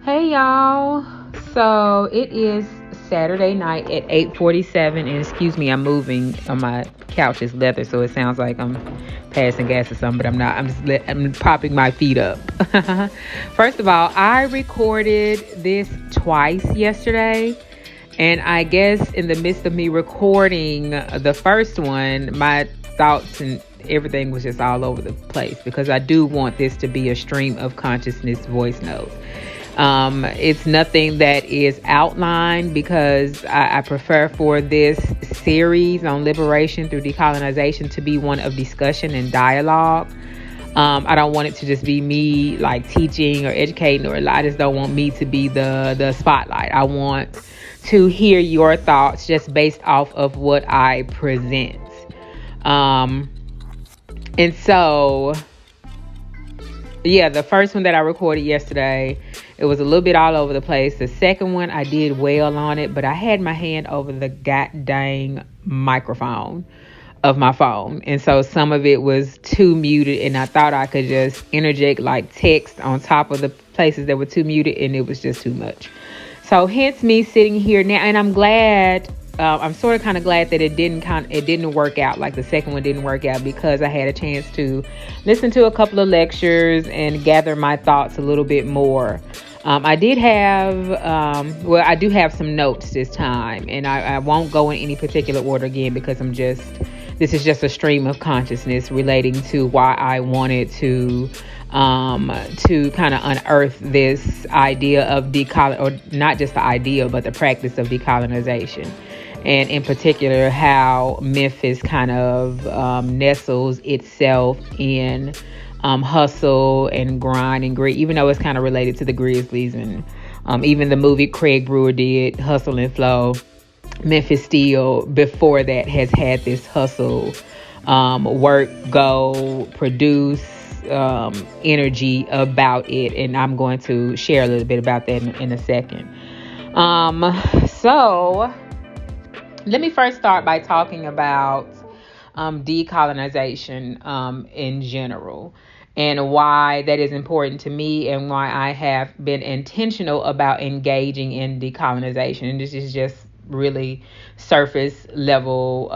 Hey y'all. So it is Saturday night at 8:47, and excuse me, I'm moving on my couch is leather, so it sounds like I'm passing gas or something, but I'm not. I'm propping my feet up. First of all, I recorded this twice yesterday, and I guess in the midst of me recording the first one, my thoughts and everything was just all over the place because I do want this to be a stream of consciousness voice note. It's nothing that is outlined because I prefer for this series on liberation through decolonization to be one of discussion and dialogue. I don't want it to just be me like teaching or educating, or I just don't want me to be the spotlight. I want to hear your thoughts just based off of what I present. And so, yeah, the first one that I recorded yesterday, it was a little bit all over the place. The second one, I did well on it, but I had my hand over the goddamn microphone of my phone. And so some of it was too muted, and I thought I could just interject like text on top of the places that were too muted, and it was just too much. So hence me sitting here now, and I'm glad. I'm sort of kind of glad that it didn't work out. Like the second one didn't work out because I had a chance to listen to a couple of lectures and gather my thoughts a little bit more. I do have some notes this time, and I won't go in any particular order again because this is just a stream of consciousness relating to why I wanted to kind of unearth this idea of or not just the idea, but the practice of decolonization. And in particular, how Memphis kind of nestles itself in hustle and grind and grit, even though it's kind of related to the Grizzlies. And even the movie Craig Brewer did, Hustle and Flow, Memphis still, before that, has had this hustle, work, go, produce, energy about it. And I'm going to share a little bit about that in a second. So let me first start by talking about decolonization in general, and why that is important to me, and why I have been intentional about engaging in decolonization. And this is just really surface level.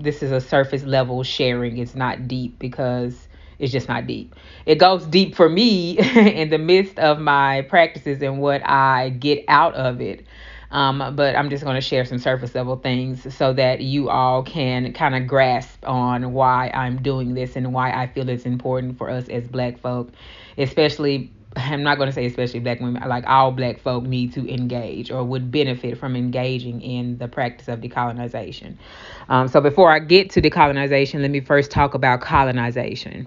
This is a surface level sharing. It's not deep because it's just not deep. It goes deep for me in the midst of my practices and what I get out of it. But I'm just going to share some surface level things so that you all can kind of grasp on why I'm doing this and why I feel it's important for us as Black folk, especially, I'm not going to say especially Black women, like all Black folk need to engage or would benefit from engaging in the practice of decolonization. So before I get to decolonization, let me first talk about colonization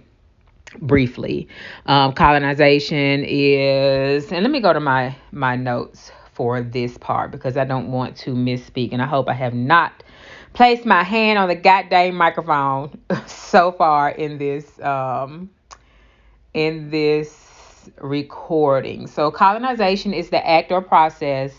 briefly. Colonization is, and let me go to my notes for this part because I don't want to misspeak, and I hope I have not placed my hand on the goddamn microphone so far in this recording. So colonization is the act or process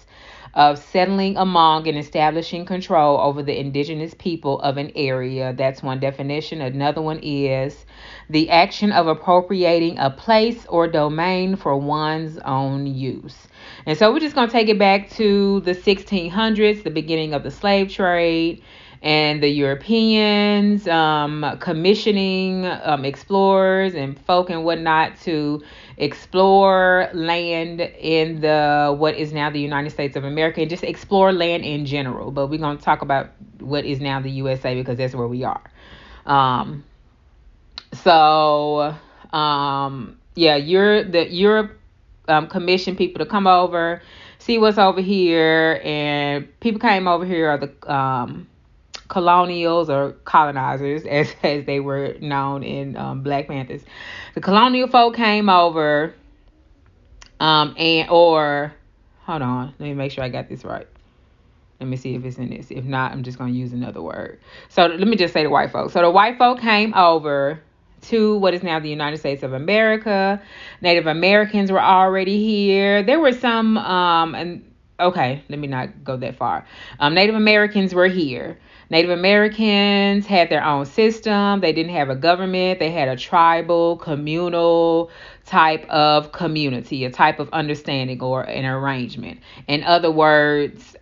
of settling among and establishing control over the indigenous people of an area. That's one definition. Another one is the action of appropriating a place or domain for one's own use. And so we're just going to take it back to the 1600s, the beginning of the slave trade, and the Europeans commissioning explorers and folk and whatnot to explore land in what is now the United States of America, and just explore land in general. But we're going to talk about what is now the USA because that's where we are. Europe commissioned people to come over, see what's over here, and people came over here are the colonials or colonizers, as they were known in Black Panthers. The colonial folk came over, hold on, let me make sure I got this right. Let me see if it's in this. If not, I'm just going to use another word. So let me just say the white folk. So the white folk came over to what is now the United States of America. Native Americans were already here. There were some, let me not go that far. Native Americans were here. Native Americans had their own system. They didn't have a government. They had a tribal, communal type of community, a type of understanding or an arrangement. In other words,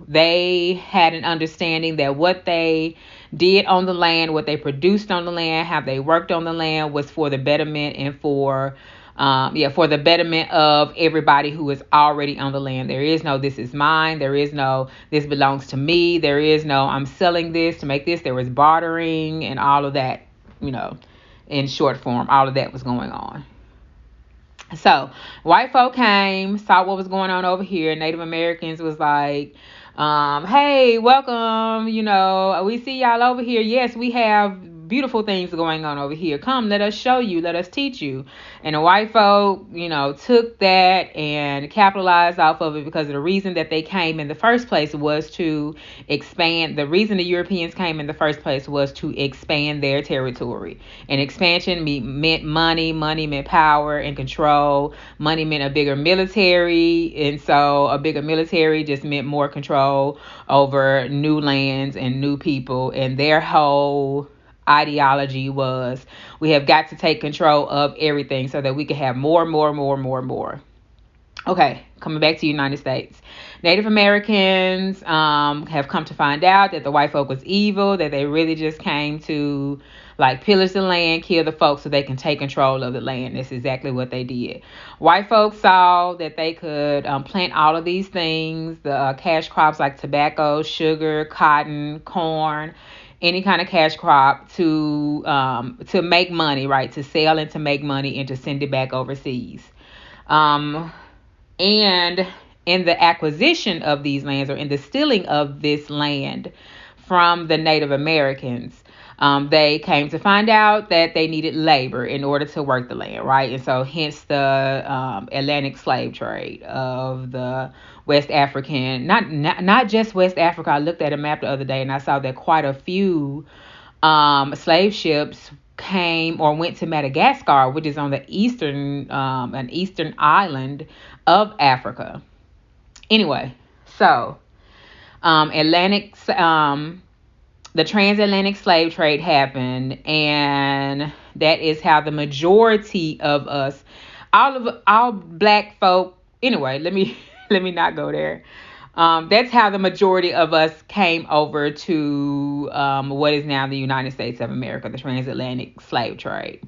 they had an understanding that what they did on the land, what they produced on the land, how they worked on the land was for the betterment and for the betterment of everybody who is already on the land. There is no this is mine. There is no this belongs to me. There is no I'm selling this to make this. There was bartering and all of that, in short form, all of that was going on. So white folk came, saw what was going on over here. Native Americans was like, hey, welcome. We see y'all over here. Yes, we have beautiful things going on over here. Come, let us show you, let us teach you. And the white folk, took that and capitalized off of it, because the reason that they came in the first place was to expand. The reason the Europeans came in the first place was to expand their territory. And expansion meant money. Money meant power and control. Money meant a bigger military. And so a bigger military just meant more control over new lands and new people. And their whole ideology was, we have got to take control of everything so that we can have more. Okay, coming back to the United States. Native Americans have come to find out that the white folk was evil, that they really just came to pillage the land, kill the folks so they can take control of the land. That's exactly what they did. White folks saw that they could plant all of these things, the cash crops like tobacco, sugar, cotton, corn, any kind of cash crop to make money, right? To sell and to make money and to send it back overseas. And in the acquisition of these lands, or in the stealing of this land from the Native Americans, they came to find out that they needed labor in order to work the land, right? And so hence the Atlantic slave trade of the West African, not just West Africa. I looked at a map the other day and I saw that quite a few slave ships came or went to Madagascar, which is on the an eastern island of Africa. Anyway, so the transatlantic slave trade happened, and that is how the majority of us, all black folk. Anyway, let me not go there. That's how the majority of us came over to what is now the United States of America, the transatlantic slave trade.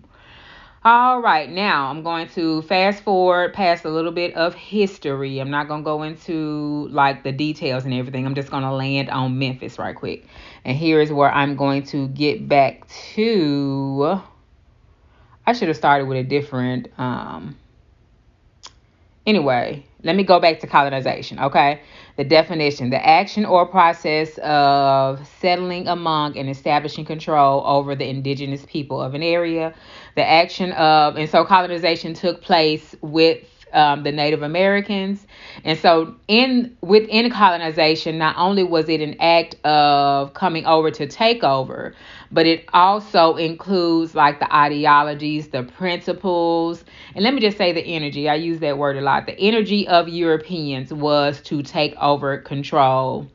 All right, now I'm going to fast forward past a little bit of history. I'm not going to go into the details and everything. I'm just going to land on Memphis right quick. And here is where I'm going to get back to. I should have started with a different. Anyway, let me go back to colonization, okay? The definition: the action or process of settling among and establishing control over the indigenous people of an area. The action of, and so colonization took place with the Native Americans. And so within colonization, not only was it an act of coming over to take over, but it also includes the ideologies, the principles, and let me just say the energy. I use that word a lot. The energy of Europeans was to take over control.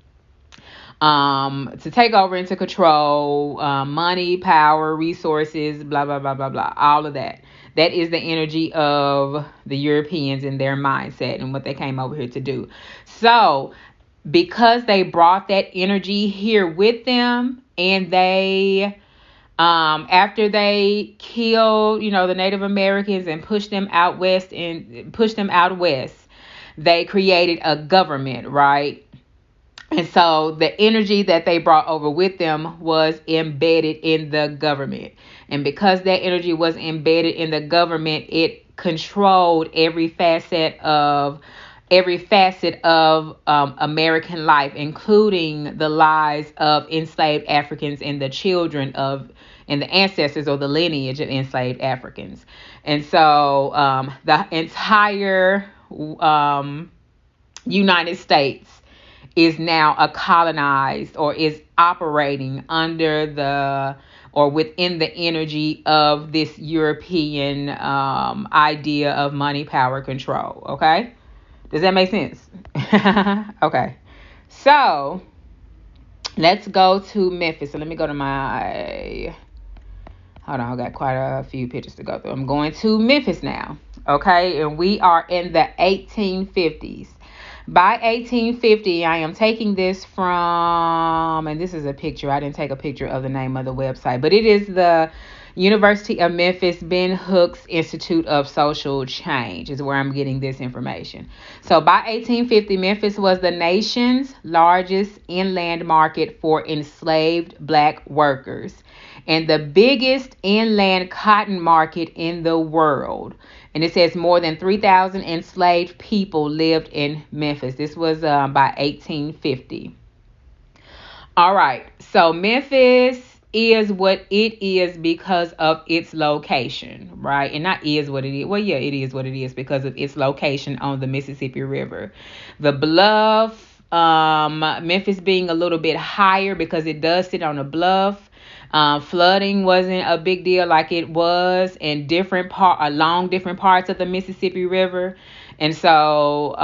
To take over and to control money, power, resources, blah, blah, blah, blah, blah, all of that. That is the energy of the Europeans and their mindset and what they came over here to do. So because they brought that energy here with them, and they, after they killed, the Native Americans and pushed them out west, they created a government, right? And so the energy that they brought over with them was embedded in the government. And because that energy was embedded in the government, it controlled every facet of American life, including the lives of enslaved Africans and the children and the ancestors or the lineage of enslaved Africans. And so the entire United States is now a colonized, or is operating under or within the energy of this European idea of money, power, control. Okay? Does that make sense? Okay. So let's go to Memphis. So let me go to my Hold on, I got quite a few pictures to go through. I'm going to Memphis now. Okay, and we are in the 1850s. By 1850, I am taking this from, and this is a picture. I didn't take a picture of the name of the website, but it is the University of Memphis Ben Hooks Institute of Social Change is where I'm getting this information. So by 1850, Memphis was the nation's largest inland market for enslaved black workers and the biggest inland cotton market in the world. And it says more than 3,000 enslaved people lived in Memphis. This was by 1850. All right. So Memphis is what it is because of its location, right? And not is what it is. Well, yeah, it is what it is because of its location on the Mississippi River. The bluff, Memphis being a little bit higher because it does sit on a bluff. Flooding wasn't a big deal like it was in along different parts of the Mississippi River. And so,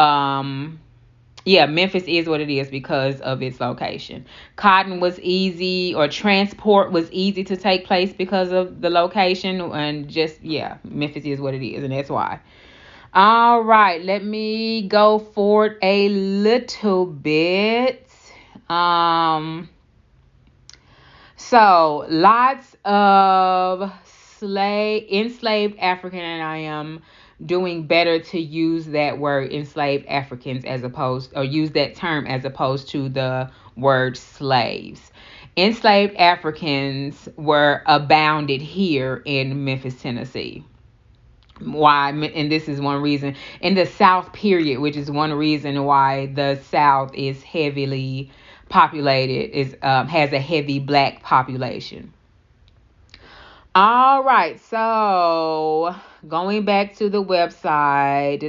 yeah, Memphis is what it is because of its location. Cotton was easy, or transport was easy to take place because of the location. And just, yeah, Memphis is what it is, and that's why. All right, let me go forward a little bit. So lots of enslaved African, and I am doing better to use that word enslaved Africans or use that term as opposed to the word slaves. Enslaved Africans were abounded here in Memphis, Tennessee. Why? And this is one reason in the South period, which is one reason why the South is heavily populated, has a heavy black population. All right, so going back to the website,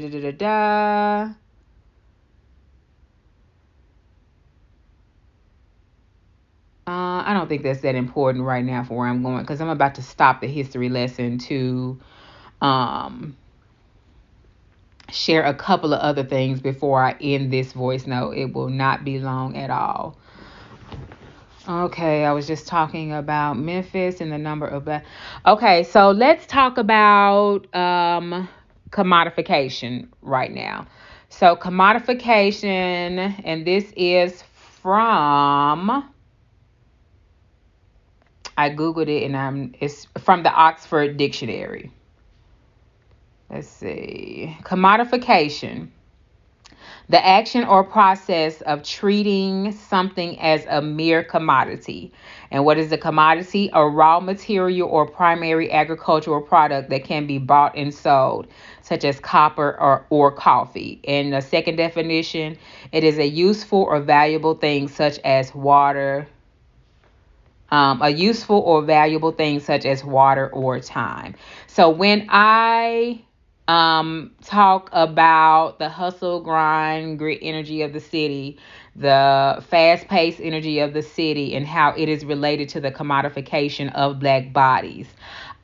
I don't think that's that important right now for where I'm going because I'm about to stop the history lesson to share a couple of other things before I end this voice note. It will not be long at all. Okay, I was just talking about Memphis and the number of black. Okay, so let's talk about commodification right now. So commodification, and this is from, I googled it and it's from the Oxford Dictionary. Let's see. Commodification. The action or process of treating something as a mere commodity. And what is a commodity? A raw material or primary agricultural product that can be bought and sold, such as copper or coffee. And the second definition, it is a useful or valuable thing such as water. A useful or valuable thing such as water or time. So when I talk about the hustle, grind, grit energy of the city, the fast-paced energy of the city, and how it is related to the commodification of black bodies.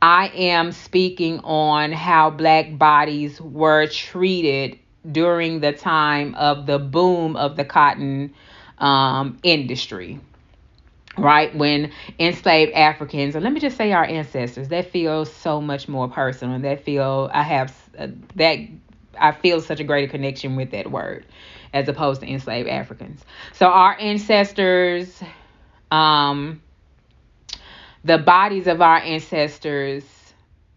I am speaking on how black bodies were treated during the time of the boom of the cotton industry. Right, when enslaved Africans, or let me just say our ancestors, that feels so much more personal. And I feel such a greater connection with that word as opposed to enslaved Africans. So our ancestors, the bodies of our ancestors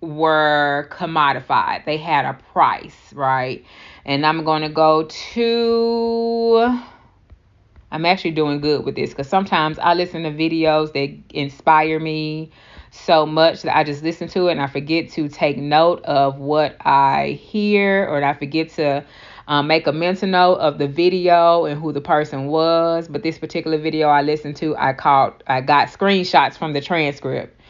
were commodified. They had a price, right? And I'm going to go to... I'm actually doing good with this because sometimes I listen to videos that inspire me so much that I just listen to it and I forget to take note of what I hear, or I forget to make a mental note of the video and who the person was. But this particular video I listened to, I got screenshots from the transcript.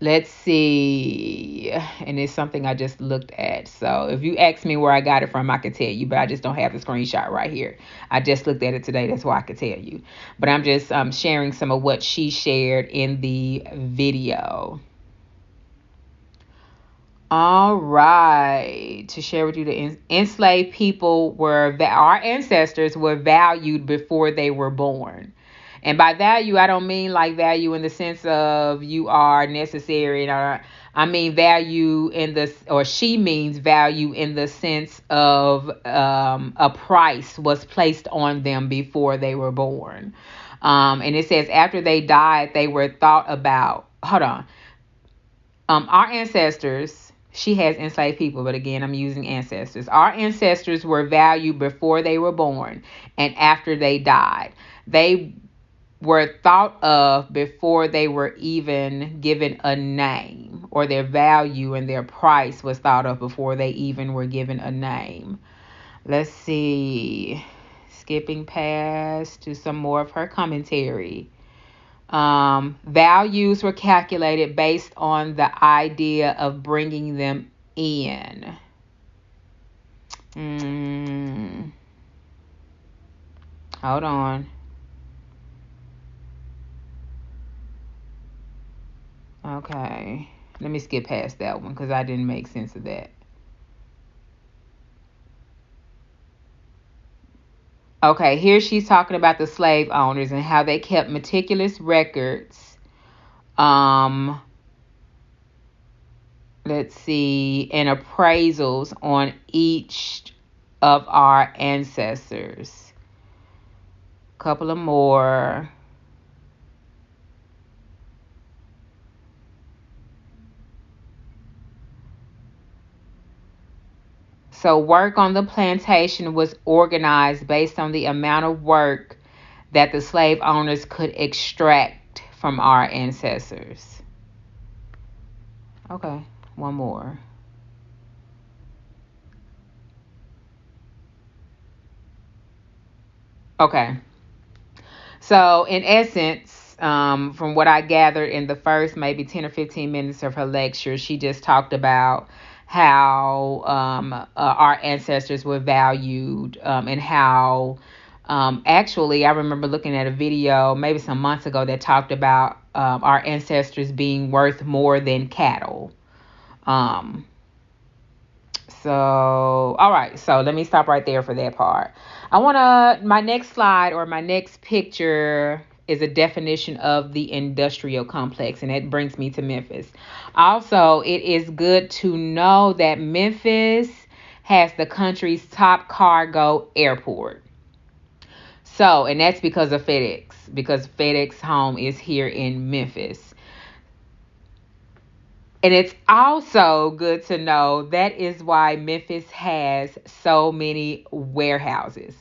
Let's see. And it's something I just looked at. So if you ask me where I got it from, I could tell you, but I just don't have the screenshot right here. I just looked at it today. That's why I could tell you. But I'm just sharing some of what she shared in the video. All right. To share with you, the enslaved people our ancestors were valued before they were born. And by value, I don't mean like value in the sense of you are necessary. I mean value in the, or she means value in the sense of a price was placed on them before they were born. And it says after they died, they were thought about. Hold on. Our ancestors, she has enslaved people, but again, I'm using ancestors. Our ancestors were valued before they were born and after they died. They were thought of before they were even given a name, or their value and their price was thought of before they even were given a name. Let's see. Skipping past to some more of her commentary. Values were calculated based on the idea of bringing them in. Hold on. Okay. Let me skip past that one because I didn't make sense of that. Okay, here she's talking about the slave owners and how they kept meticulous records. Let's see, and appraisals on each of our ancestors. A couple of more. So work on the plantation was organized based on the amount of work that the slave owners could extract from our ancestors. Okay, one more. Okay. So in essence, from what I gathered in the first maybe 10 or 15 minutes of her lecture, she just talked about how our ancestors were valued, and how actually I remember looking at a video maybe some months ago that talked about our ancestors being worth more than cattle. So, all right. So let me stop right there for that part. My next slide or my next picture is a definition of the industrial complex, and it brings me to Memphis. Also, it is good to know that Memphis has the country's top cargo airport. So, and that's because of FedEx, because FedEx home is here in Memphis. And it's also good to know that is why Memphis has so many warehouses.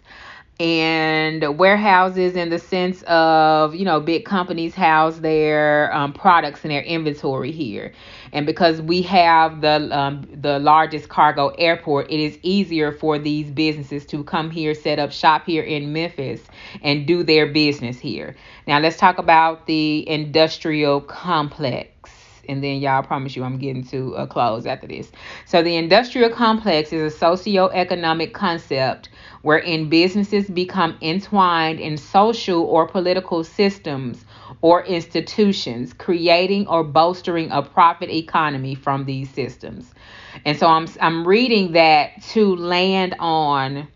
And warehouses in the sense of, big companies house their products and their inventory here. And because we have the largest cargo airport, it is easier for these businesses to come here, set up shop here in Memphis, and do their business here. Now let's talk about the industrial complex. And then y'all, I promise you I'm getting to a close after this. So the industrial complex is a socio-economic concept wherein businesses become entwined in social or political systems or institutions, creating or bolstering a profit economy from these systems. And so I'm reading that to land on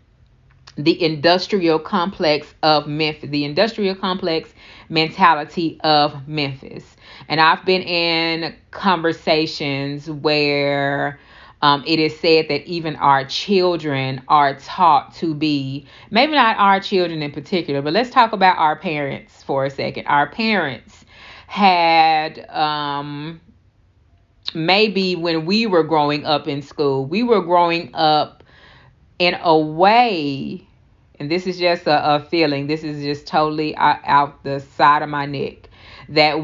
the industrial complex of Memphis, the industrial complex mentality of Memphis. And I've been in conversations where it is said that even our children are taught to be, maybe not our children in particular, but let's talk about our parents for a second. Our parents had, maybe when we were growing up in school, we were growing up in a way, and this is just a feeling, this is just totally out the side of my neck, that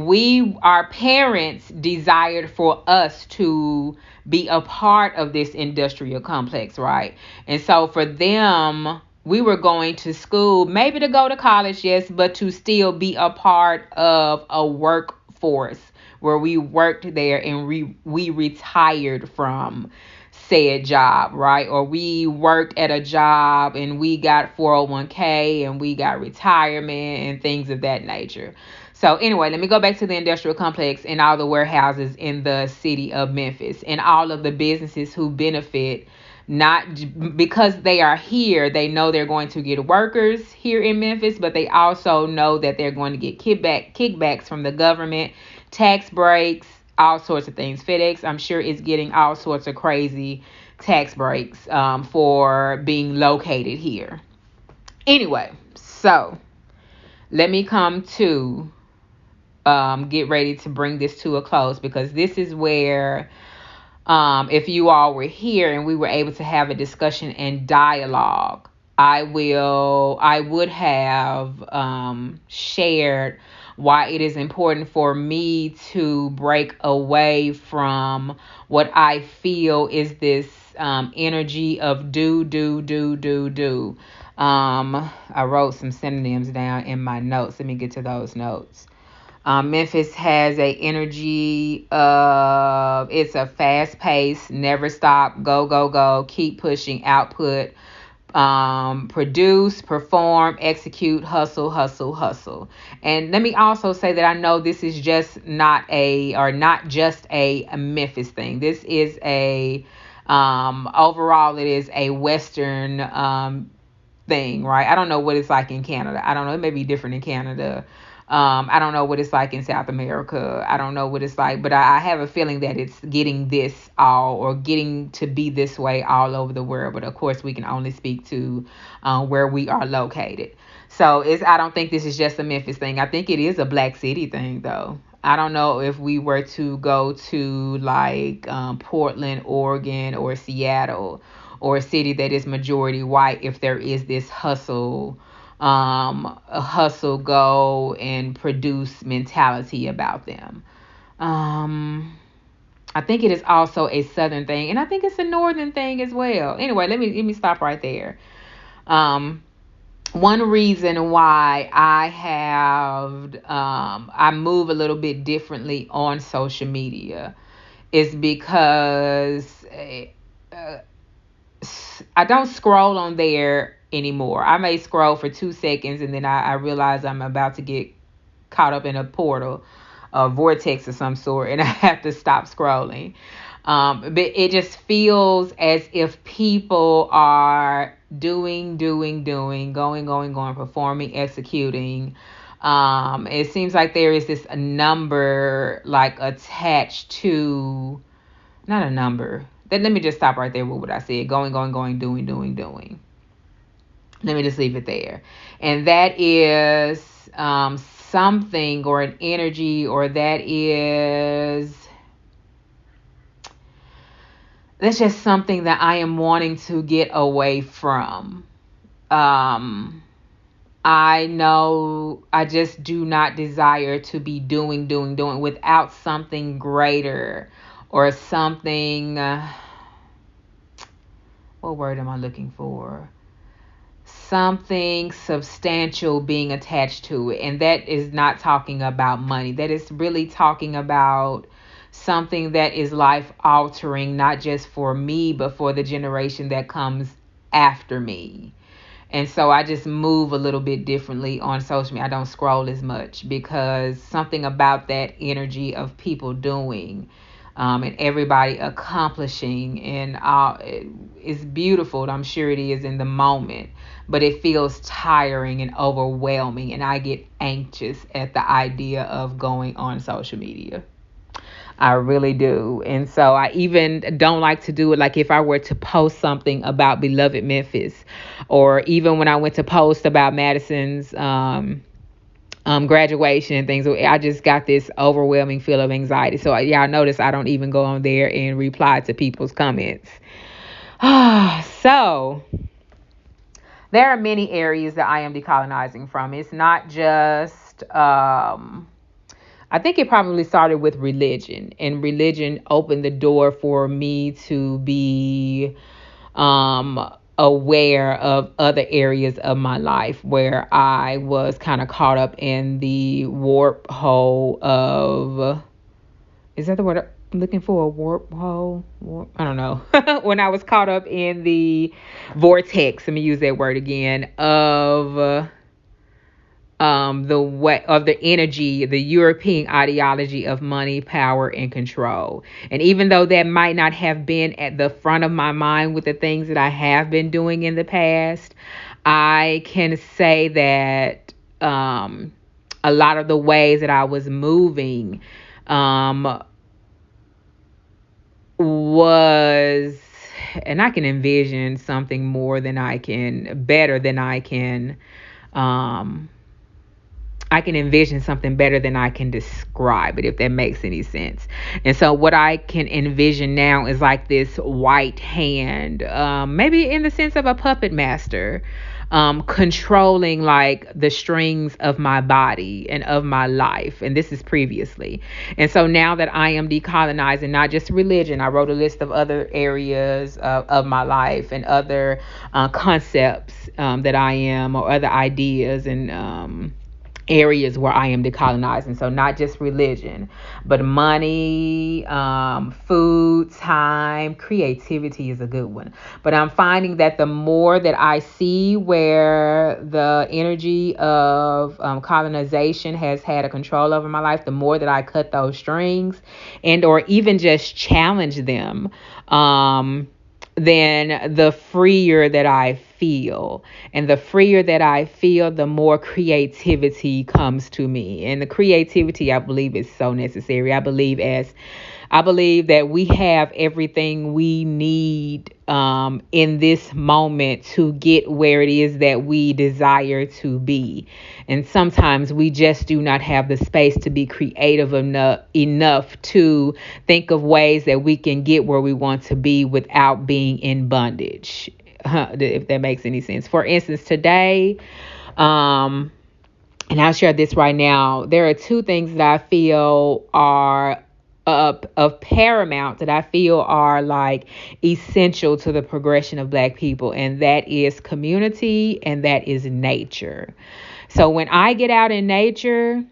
our parents desired for us to be a part of this industrial complex, right? And so for them, we were going to school, maybe to go to college, yes, but to still be a part of a workforce where we worked there and we retired from said job, right? Or we worked at a job and we got 401k and we got retirement and things of that nature. So anyway, let me go back to the industrial complex and all the warehouses in the city of Memphis and all of the businesses who benefit, not because they are here, they know they're going to get workers here in Memphis, but they also know that they're going to get kickbacks from the government, tax breaks, all sorts of things. FedEx, I'm sure, is getting all sorts of crazy tax breaks for being located here. Anyway, so let me come to get ready to bring this to a close, because this is where, if you all were here and we were able to have a discussion and dialogue, I would have shared why it is important for me to break away from what I feel is this energy of do. I wrote some synonyms down in my notes. Let me get to those notes. Memphis has a energy of, it's a fast pace, never stop, go, keep pushing, output, produce, perform, execute, hustle. And let me also say that I know this is just not just a Memphis thing. This is a, overall, it is a Western thing, right? I don't know what it's like in Canada. I don't know. It may be different in Canada. I don't know what it's like in South America. I don't know what it's like, but I have a feeling that it's getting getting to be this way all over the world. But of course, we can only speak to where we are located. So I don't think this is just a Memphis thing. I think it is a Black City thing, though. I don't know if we were to go to like Portland, Oregon, or Seattle, or a city that is majority white, if there is this hustle, a hustle, go and produce mentality about them. I think it is also a Southern thing, and I think it's a Northern thing as well. Anyway, let me stop right there. One reason why I move a little bit differently on social media is because I don't scroll on there anymore. I may scroll for 2 seconds and then I realize I'm about to get caught up in a portal, a vortex of some sort, and I have to stop scrolling. But it just feels as if people are doing, going, performing, executing. It seems like there is this number like attached to, not a number. Let me just stop right there with what I said. Going, doing. Let me just leave it there. And that is something or an energy, or that's just something that I am wanting to get away from. I know I just do not desire to be doing without something greater or something. What word am I looking for? Something substantial being attached to it. And that is not talking about money. That is really talking about something that is life altering, not just for me, but for the generation that comes after me. And so I just move a little bit differently on social media. I don't scroll as much because something about that energy of people doing and everybody accomplishing and it's beautiful. I'm sure it is in the moment, but it feels tiring and overwhelming, and I get anxious at the idea of going on social media. I really do. And so I even don't like to do it. Like if I were to post something about beloved Memphis, or even when I went to post about Madison's graduation and things, I just got this overwhelming feel of anxiety. So y'all notice I don't even go on there and reply to people's comments. So there are many areas that I am decolonizing from. It's not just I think it probably started with religion, and religion opened the door for me to be aware of other areas of my life where I was kind of caught up in the warp hole of, is that the word I'm looking for? A warp hole? I don't know. When I was caught up in the vortex, let me use that word again, of the way of the energy, the European ideology of money, power, and control. And even though that might not have been at the front of my mind with the things that I have been doing in the past, I can say that a lot of the ways that I was moving was, and I can envision something more than I can, better than um, I can envision something better than I can describe it, if that makes any sense. And so, what I can envision now is like this white hand, maybe in the sense of a puppet master, controlling like the strings of my body and of my life. And this is previously. And so, now that I am decolonizing, not just religion, I wrote a list of other areas of my life and other concepts that I am, or other ideas and areas where I am decolonizing. So not just religion, but money, food, time, creativity is a good one. But I'm finding that the more that I see where the energy of colonization has had a control over my life, the more that I cut those strings and or even just challenge them, then the freer that I feel. And the freer that I feel, the more creativity comes to me. And the creativity, I believe, is so necessary. I believe that we have everything we need in this moment to get where it is that we desire to be. And sometimes we just do not have the space to be creative enough to think of ways that we can get where we want to be without being in bondage, if that makes any sense. For instance, today, and I'll share this right now, there are two things that I feel are of paramount, that I feel are like essential to the progression of Black people, and that is community and that is nature. So when I get out in nature,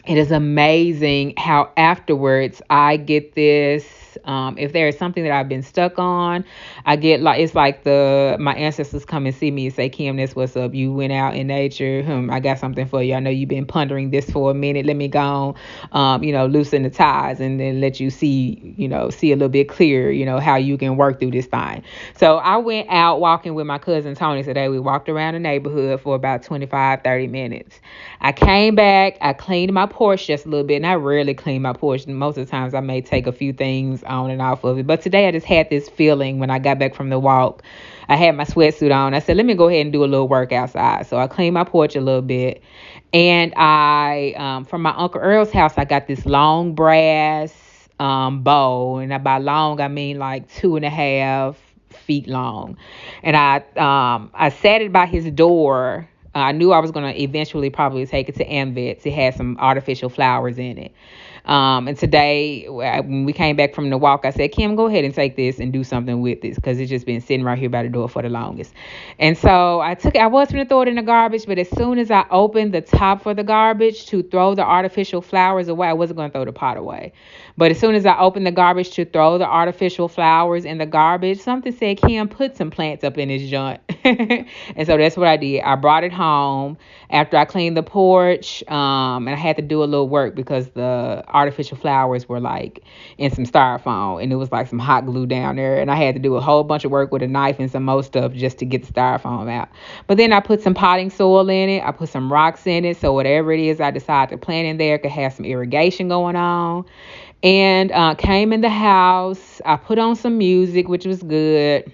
it is amazing how afterwards I get this. If there is something that I've been stuck on, I get like, it's like my ancestors come and see me and say, Kim, this what's up. You went out in nature. I got something for you. I know you've been pondering this for a minute. Let me go on, loosen the ties and then let you see a little bit clearer, how you can work through this thing. So I went out walking with my cousin Tony today. We walked around the neighborhood for about 25-30 minutes. I came back. I cleaned my porch just a little bit, and I rarely clean my porch. Most of the times I may take a few things on and off of it. But today I just had this feeling when I got back from the walk. I had my sweatsuit on. I said, let me go ahead and do a little work outside. So I cleaned my porch a little bit. And I, from my Uncle Earl's house, I got this long brass bowl. And by long, I mean like 2.5 feet long. And I sat it by his door. I knew I was going to eventually probably take it to Amvets. It had some artificial flowers in it. And today, when we came back from the walk, I said, Kim, go ahead and take this and do something with this, because it's just been sitting right here by the door for the longest. And so I was going to throw it in the garbage, but as soon as I opened the top for the garbage to throw the artificial flowers away, I wasn't going to throw the pot away. But as soon as I opened the garbage to throw the artificial flowers in the garbage, something said, Kim, put some plants up in this joint. And so that's what I did. I brought it home after I cleaned the porch, and I had to do a little work because the artificial flowers were like in some styrofoam, and it was like some hot glue down there, and I had to do a whole bunch of work with a knife and some more stuff just to get the styrofoam out. But then I put some potting soil in it. I put some rocks in it, so whatever it is I decide to plant in there could have some irrigation going on. And came in the house. I put on some music, which was good.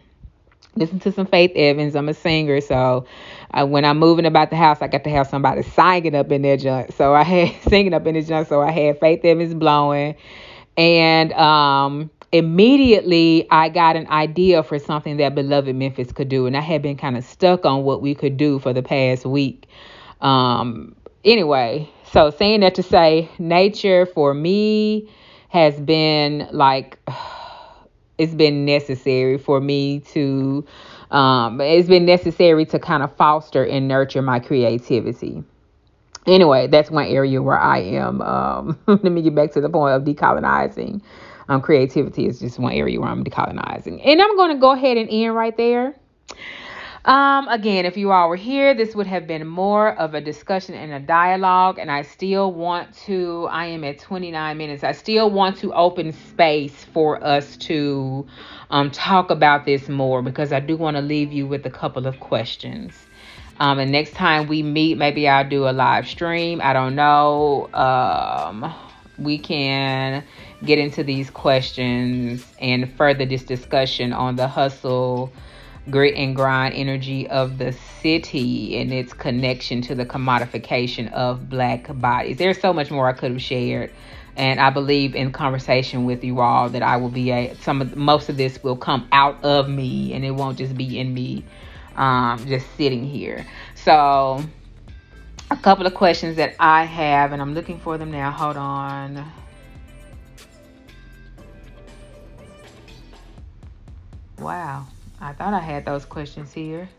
Listen to some Faith Evans. I'm a singer, so when I'm moving about the house, I got to have somebody singing up in that joint. So I had singing up in this joint. So I had Faith Evans blowing, and immediately I got an idea for something that beloved Memphis could do, and I had been kind of stuck on what we could do for the past week. Anyway, so saying that to say, nature for me has been like, it's been necessary for me to, it's been necessary to kind of foster and nurture my creativity. Anyway, that's one area where I am. Let me get back to the point of decolonizing. Creativity is just one area where I'm decolonizing. And I'm going to go ahead and end right there. Again, if you all were here, this would have been more of a discussion and a dialogue. And I still want to, I am at 29 minutes. I still want to open space for us to talk about this more, because I do want to leave you with a couple of questions. And next time we meet, maybe I'll do a live stream. I don't know. We can get into these questions and further this discussion on the hustle, grit and grind energy of the city and its connection to the commodification of Black bodies. There's so much more I could have shared, and I believe in conversation with you all that I will be most of this will come out of me, and it won't just be in me just sitting here. So a couple of questions that I have, and I'm looking for them now. Hold on. Wow. I thought I had those questions here.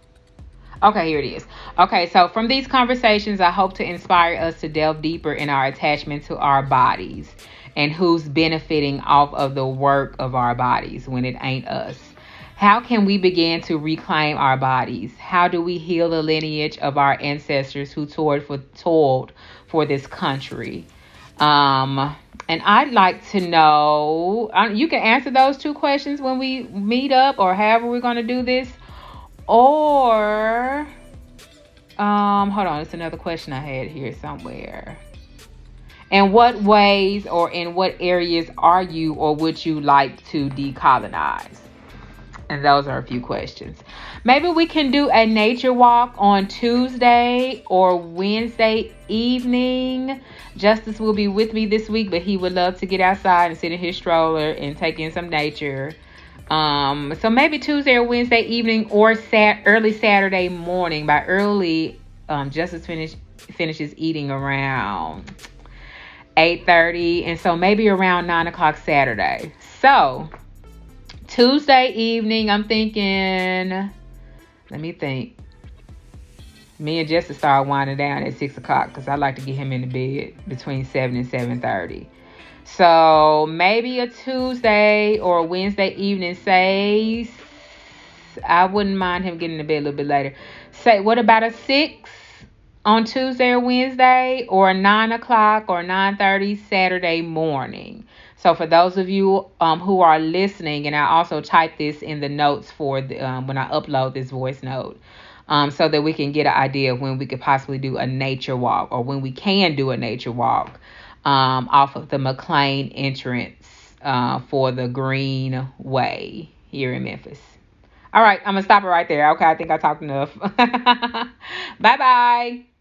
Okay, here it is. Okay, so from these conversations, I hope to inspire us to delve deeper in our attachment to our bodies and who's benefiting off of the work of our bodies when it ain't us. How can we begin to reclaim our bodies? How do we heal the lineage of our ancestors who toiled for this country? And I'd like to know, you can answer those two questions when we meet up, or however we're going to do this. Or, hold on, it's another question I had here somewhere. In what ways or in what areas are you or would you like to decolonize? And those are a few questions. Maybe we can do a nature walk on Tuesday or Wednesday evening. Justice will be with me this week, but he would love to get outside and sit in his stroller and take in some nature. So maybe Tuesday or Wednesday evening, or early Saturday morning. By early, Justice finishes eating around 8:30, and so maybe around 9 o'clock Saturday. So Tuesday evening, I'm thinking, let me think. Me and Jessica start winding down at 6 o'clock because I like to get him in the bed between 7 and 7:30. So maybe a Tuesday or a Wednesday evening, say, I wouldn't mind him getting to bed a little bit later. Say, what about a 6 on Tuesday or Wednesday, or a 9 o'clock or 9:30 Saturday morning? So for those of you who are listening, and I also type this in the notes for when I upload this voice note, so that we can get an idea of when we could possibly do a nature walk, or when we can do a nature walk off of the McLean entrance for the Green Way here in Memphis. All right, I'm going to stop it right there. Okay, I think I talked enough. Bye-bye.